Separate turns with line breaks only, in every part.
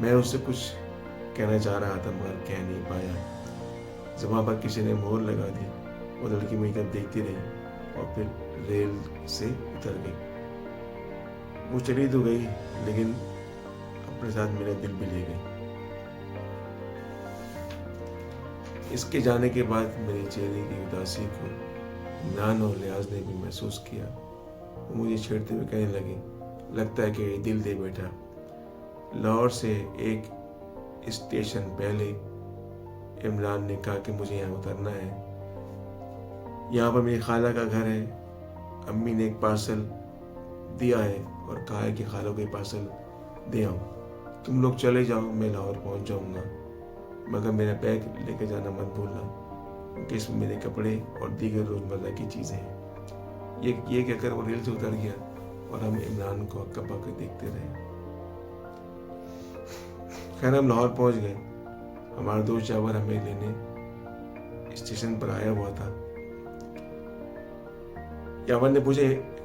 میں اس سے کچھ کہنا چاہ رہا تھا مگر کہہ نہیں پایا۔ زبان پر کسی نے مہر لگا دی۔ وہ لڑکی میری طرف دیکھتی رہی اور پھر ریل سے اتر گئی۔ وہ چلی تو گئی لیکن اپنے ساتھ میرا دل بھی لے گئی۔ اس کے جانے کے بعد میرے چہرے کی اداسی کو عمران اور ریاض نے بھی محسوس کیا۔ وہ مجھے چھیڑتے ہوئے کہنے لگے، لگتا ہے کہ دل دے بیٹھا۔ لاہور سے ایک اسٹیشن پہلے عمران نے کہا کہ مجھے یہاں اترنا ہے، یہاں پر میری خالہ کا گھر ہے۔ امی نے ایک پارسل دیا ہے اور کہا ہے کہ خالہ کو یہ پارسل دے آؤں۔ تم لوگ چلے جاؤ، میں لاہور پہنچ جاؤں گا، مگر میرا بیگ لے کے جانا مت بھولنا کیونکہ اس میں میرے کپڑے اور دیگر روزمرہ کی چیزیں ہیں۔ یہ کہہ کر وہ ریل سے اتر گیا اور ہم عمران کو ہکا پکا دیکھتے رہے۔ خیر ہم لاہور پہنچ گئے۔ ہمارا دوست جاور ہمیں لینے اسٹیشن پر آیا ہوا تھا۔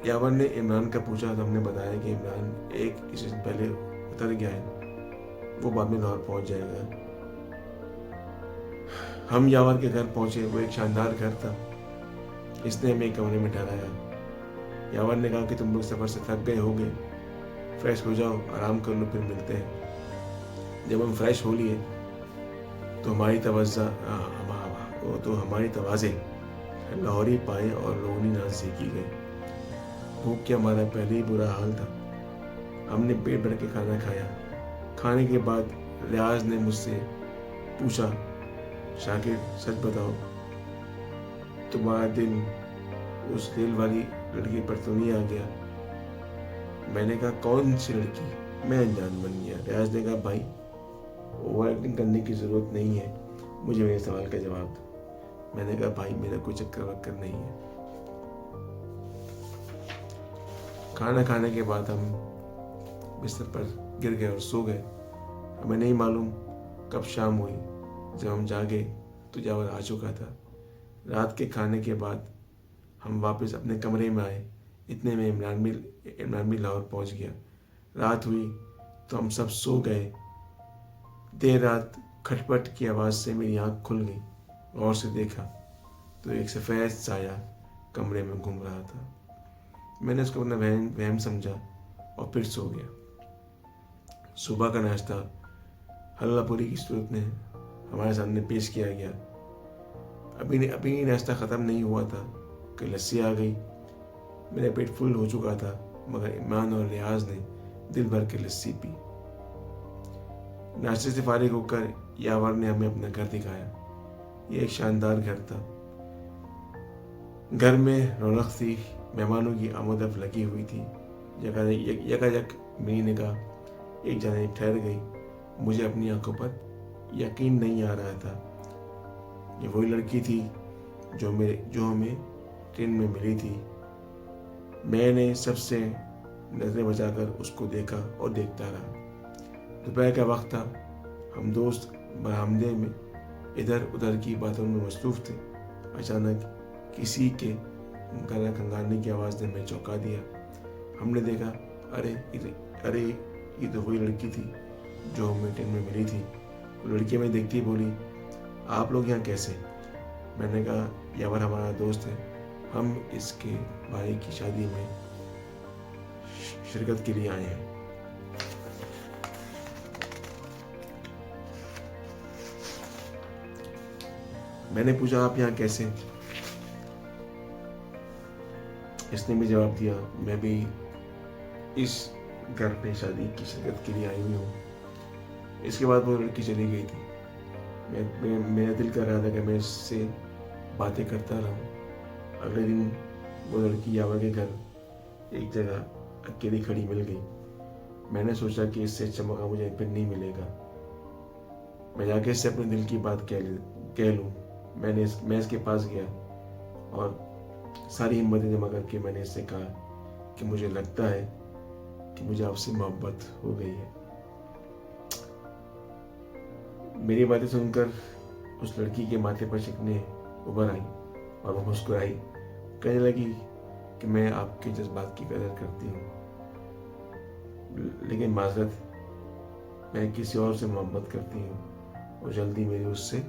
یاور نے عمران کا پوچھا تو ہم نے بتایا کہ عمران ایک اسٹیشن پہلے اتر گیا ہے، وہ بعد میں لاہور پہنچ جائے گا۔ ہم یاور کے گھر پہنچے۔ وہ ایک شاندار گھر تھا۔ اس نے ہمیں ایک کمرے میں ٹھہرایا۔ یاور نے کہا کہ تم لوگ سفر سے تھک گئے ہوگے، فریش ہو جاؤ، آرام کر لو، پھر ملتے ہیں۔ جب ہم فریش ہو لیے تو ہماری توازے لاہوری پائے اور روغنی نان سیکی گئے۔ بھوک کے ہمارا پہلے ہی برا حال تھا۔ ہم نے پیٹ بھر کے کھانا کھایا۔ کھانے کے بعد ریاض نے مجھ سے پوچھا، شاکر سچ بتاؤ تمہارا دل اس ریل والی لڑکی پر تو نہیں آ گیا؟ میں نے کہا کون سی لڑکی؟ میں انجان بن گیا۔ ریاض نے کہا بھائی اوور ایکٹنگ کرنے کی ضرورت نہیں ہے، مجھے میرے سوال کا جواب دو۔ میں نے کہا بھائی میرا کوئی چکر وکر نہیں ہے۔ کھانا کھانے کے بعد ہم بستر پر گر گئے اور سو گئے۔ ہمیں نہیں معلوم کب شام ہوئی۔ جب ہم جاگے تو جاور آ چکا تھا۔ رات کے کھانے کے بعد ہم واپس اپنے کمرے میں آئے۔ اتنے میں عمران بھی لاہور پہنچ گیا۔ رات ہوئی تو ہم سب سو گئے۔ دیر رات کھٹپٹ کی آواز سے میری آنکھ کھل گئی۔ غور سے دیکھا تو ایک سفید سایہ کمرے میں گھوم رہا تھا۔ میں نے اس کو اپنا وہم سمجھا اور پھر سو گیا۔ صبح کا ناشتہ حلوہ پوری کی صورت میں ہمارے سامنے پیش کیا گیا۔ ابھی ناشتہ ختم نہیں ہوا تھا کہ لسی آ گئی۔ میرا پیٹ فل ہو چکا تھا مگر عمران اور ریاض نے دل بھر کے لسی پی۔ ناشتے سے فارغ ہو کر یاور نے ہمیں اپنا گھر دکھایا۔ یہ ایک شاندار گھر تھا۔ گھر میں رونق تھی، مہمانوں کی آمد رفت لگی ہوئی تھی۔ یکایک میری نگاہ ایک جانب ٹھہر گئی۔ مجھے اپنی آنکھوں پر یقین نہیں آ رہا تھا۔ یہ وہی لڑکی تھی جو ہمیں ٹرین میں ملی تھی۔ میں نے سب سے نظریں بچا کر اس کو دیکھا اور دیکھتا رہا۔ دوپہر کا وقت تھا۔ ہم دوست برآمدے میں ادھر ادھر کی باتوں میں مصروف تھے۔ اچانک کسی کے گلا کھنگالنے کی آواز نے ہمیں چونکا دیا۔ ہم نے دیکھا، ارے یہ تو وہی لڑکی تھی جو ہمیں ٹرین میں ملی تھی۔ وہ لڑکی میں دیکھتی بولی، آپ لوگ یہاں کیسے؟ میں نے کہا یاور ہمارا دوست ہے، ہم اس کے بھائی کی شادی میں شرکت کے لیے آئے ہیں۔ میں نے پوچھا آپ یہاں کیسے؟ اس نے بھی جواب دیا، میں بھی اس گھر پہ شادی کی شرکت کے لیے آئی ہوئی ہوں۔ اس کے بعد وہ لڑکی چلی گئی تھی۔ میرا دل کر رہا تھا کہ میں اس سے باتیں کرتا رہوں۔ اگلے دن وہ لڑکی یاور کے گھر ایک جگہ اکیلی کھڑی مل گئی۔ میں نے سوچا کہ اس سے اچھا موقع مجھے پھر نہیں ملے گا، میں جا کے اس سے اپنے دل کی بات کہہ لوں۔ میں اس کے پاس گیا اور ساری ہمتیں جمع کر کے میں نے اس سے کہا کہ مجھے لگتا ہے کہ مجھے آپ سے محبت ہو گئی ہے۔ میری باتیں سن کر اس لڑکی کے ماتھے پر شکنیں ابھر آئیں اور وہ مسکرائی، کہنے لگی کہ میں آپ کے جذبات کی قدر کرتی ہوں، لیکن معذرت میں کسی اور سے محبت کرتی ہوں اور جلدی میری اس سے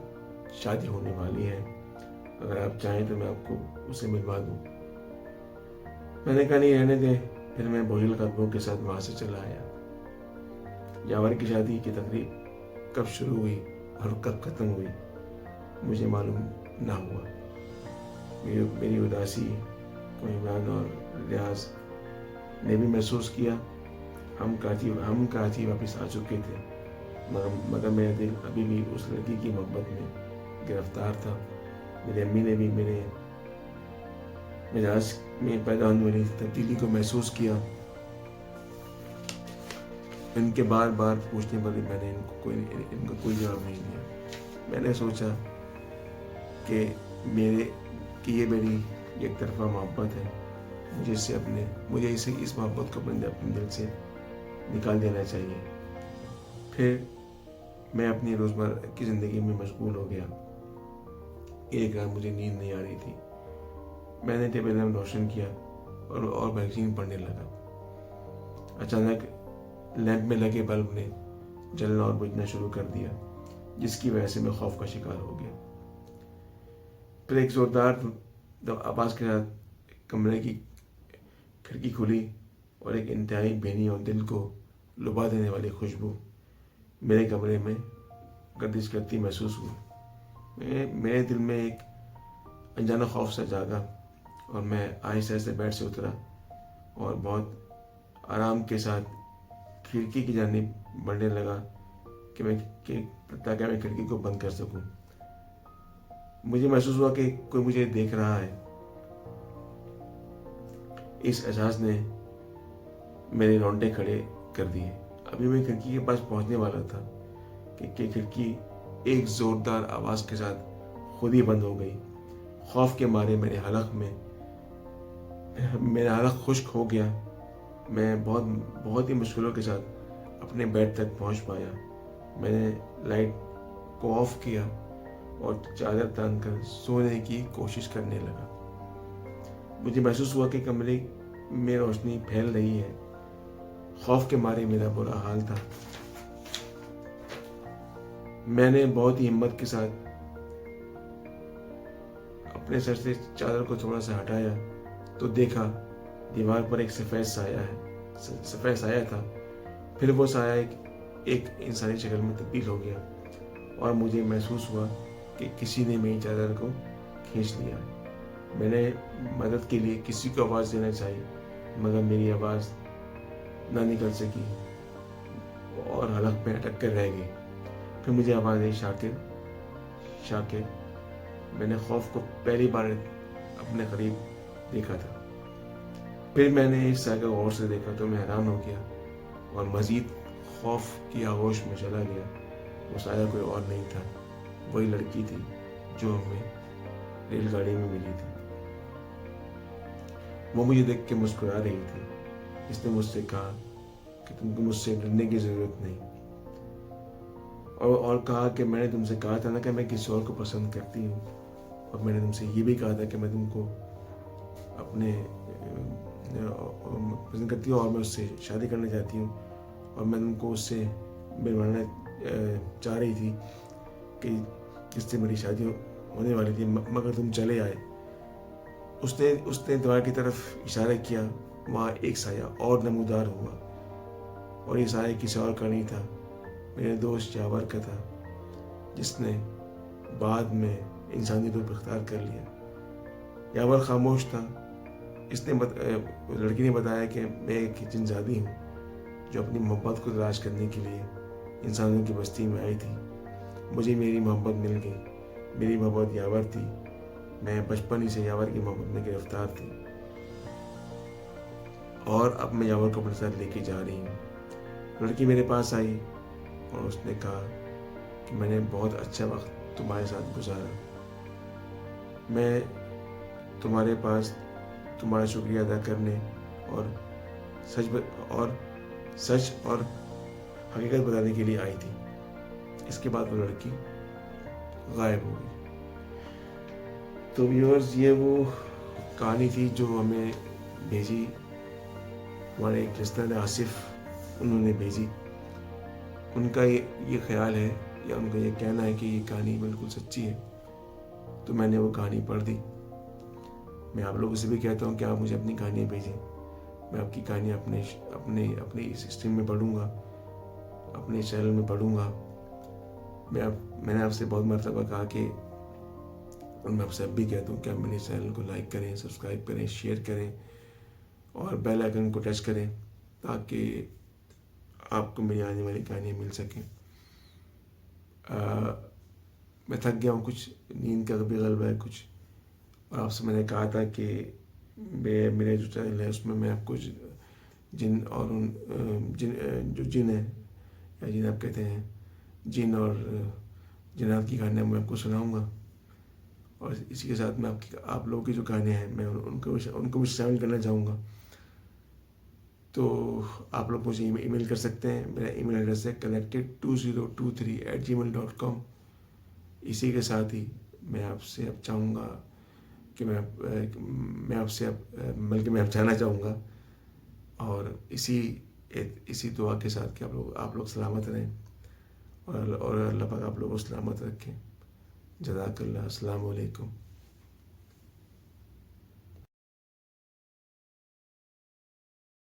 شادی ہونے والی ہے. اگر آپ چاہیں تو میں آپ کو اسے ملوا دوں. میں نے کہا نہیں رہنے دے. پھر میں بوجھل قدموں کے ساتھ وہاں سے چلا آیا. یاور کی شادی کی تقریب کب شروع ہوئی اور کب ختم ہوئی مجھے معلوم نہ ہوا. میری اداسی کو عمران اور ریاض نے بھی محسوس کیا. ہم کراچی واپس آ چکے تھے مگر میرا دل ابھی بھی اس لڑکی کی محبت میں گرفتار تھا. میری امی نے بھی میرے مزاج میں پیدا ہونے والی تبدیلی کو محسوس کیا. ان کے بار بار پوچھنے پر بھی میں نے ان کو کوئی جواب نہیں دیا. میں نے سوچا کہ یہ میری ایک طرفہ محبت ہے. مجھے اس محبت کو اپنے دل سے نکال دینا چاہیے. پھر میں اپنی روزمرہ کی زندگی میں مشغول ہو گیا. ایک رات مجھے نیند نہیں آ رہی تھی. میں نے ٹیبل لیمپ روشن کیا اور میگزین پڑھنے لگا. اچانک لیمپ میں لگے بلب نے جلنا اور بجھنا شروع کر دیا جس کی وجہ سے میں خوف کا شکار ہو گیا. پھر ایک زوردار آواز کے ساتھ کمرے کی کھڑکی کھلی اور ایک انتہائی بھینی اور دل کو لبھا دینے والی خوشبو میرے کمرے میں گردش کرتی محسوس ہوئی. میرے دل میں ایک انجانا خوف سا جاگا اور میں آہستہ آہستہ بیڈ سے اترا اور بہت آرام کے ساتھ کھڑکی کی جانب بڑھنے لگا تاکہ میں کھڑکی کو بند کر سکوں. مجھے محسوس ہوا کہ کوئی مجھے دیکھ رہا ہے. اس احساس نے میرے رونگٹے کھڑے کر دیے. ابھی میں کھڑکی کے پاس پہنچنے والا تھا کہ کھڑکی ایک زوردار آواز کے ساتھ خود ہی بند ہو گئی. خوف کے مارے میرا حلق خشک ہو گیا. میں بہت ہی مشکلوں کے ساتھ اپنے بیڈ تک پہنچ پایا. میں نے لائٹ کو آف کیا اور چادر تان کر سونے کی کوشش کرنے لگا. مجھے محسوس ہوا کہ کمرے میں روشنی پھیل رہی ہے. خوف کے مارے میرا برا حال تھا. میں نے بہت ہی ہمت کے ساتھ اپنے سر سے چادر کو تھوڑا سا ہٹایا تو دیکھا دیوار پر ایک سفید سایہ تھا. پھر وہ سایہ ایک انسانی شکل میں تبدیل ہو گیا اور مجھے محسوس ہوا کہ کسی نے میری چادر کو کھینچ لیا. میں نے مدد کے لیے کسی کو آواز دینا چاہی مگر میری آواز نہ نکل سکی اور حلق میں اٹک کر رہ گئی. پھر مجھے آواز آئی شاکر. میں نے خوف کو پہلی بار اپنے قریب دیکھا تھا. پھر میں نے اس سایہ کو غور سے دیکھا تو میں حیران ہو گیا اور مزید خوف کی آغوش میں چلا گیا. وہ سایہ کوئی اور نہیں تھا. وہی لڑکی تھی جو ہمیں ریل گاڑی میں ملی تھی. وہ مجھے دیکھ کے مسکرا رہی تھی. اس نے مجھ سے کہا کہ تم کو مجھ سے ڈرنے کی ضرورت نہیں اور کہا کہ میں نے تم سے کہا تھا نا کہ میں کسی اور کو پسند کرتی ہوں اور میں نے تم سے یہ بھی کہا تھا کہ میں تم کو اپنے پسند کرتی ہوں اور میں اس سے شادی کرنا چاہتی ہوں اور میں تم کو اس سے ملوانا چاہ رہی تھی کہ جس سے میری شادی ہونے والی تھی مگر تم چلے آئے. اس نے دیوار کی طرف اشارہ کیا. وہاں ایک سایہ اور نمودار ہوا اور یہ سایہ کسی اور کا نہیں تھا. میرے دوست یاور کا تھا جس نے بعد میں انسانی روپ اختیار کر لیا. یاور خاموش تھا. لڑکی نے بتایا کہ میں ایک جنزادی ہوں جو اپنی محبت کو تلاش کرنے کے لیے انسانوں کی بستی میں آئی تھی. مجھے میری محبت مل گئی. میری محبت یاور تھی. میں بچپن ہی سے یاور کی محبت میں گرفتار تھی اور اب میں یاور کو اپنے ساتھ لے کے جا رہی ہوں. لڑکی میرے پاس آئی اور اس نے کہا کہ میں نے بہت اچھا وقت تمہارے ساتھ گزارا. میں تمہارے پاس تمہارا شکریہ ادا کرنے اور سچ اور حقیقت بتانے کے لیے آئی تھی. اس کے بعد وہ لڑکی غائب ہو گئی. تو ویورز یہ وہ کہانی تھی جو ہمیں بھیجی ہمارے ایک لسنر آصف. انہوں نے بھیجی. ان کا یہ خیال ہے یا ان کا یہ کہنا ہے کہ یہ کہانی بالکل سچی ہے، تو میں نے وہ کہانی پڑھ دی۔ میں آپ لوگوں سے بھی کہتا ہوں کہ آپ مجھے اپنی کہانیاں بھیجیں، میں آپ کی کہانیاں اپنے اس اسٹریم میں پڑھوں گا، اپنے چینل میں پڑھوں گا۔ میں نے آپ سے بہت مرتبہ کہا کہ، اور میں آپ سے اب بھی کہتا ہوں کہ آپ میرے چینل کو لائک کریں، سبسکرائب کریں، شیئر کریں اور بیل آئیکن کو ٹچ کریں تاکہ آپ کو میری آنے والی کہانیاں مل سکیں۔ میں تھک گیا ہوں، کچھ نیند کا بھی غلبہ ہے کچھ، اور آپ سے میں نے کہا تھا کہ میرے جو چینل ہے اس میں آپ کو جن اور جو جن ہے یا جن آپ کہتے ہیں، جن اور جنات کی کہانیاں میں آپ کو سناؤں گا، اور اسی کے ساتھ میں آپ لوگوں کی جو کہانیاں ہیں میں ان کو بھی شامل کرنا چاہوں گا۔ تو آپ لوگ مجھے ای میل کر سکتے ہیں، میرا ای میل ایڈریس ہے connected2023@gmail.com۔ اسی کے ساتھ ہی میں آپ سے اب چاہوں گا کہ میں آپ سے بلکہ میں اب جانا چاہوں گا، اور اسی دعا کے ساتھ کہ آپ لوگ سلامت رہیں، اور اللہ پاک آپ لوگوں کو سلامت رکھیں۔ جزاک اللہ۔ السلام علیکم۔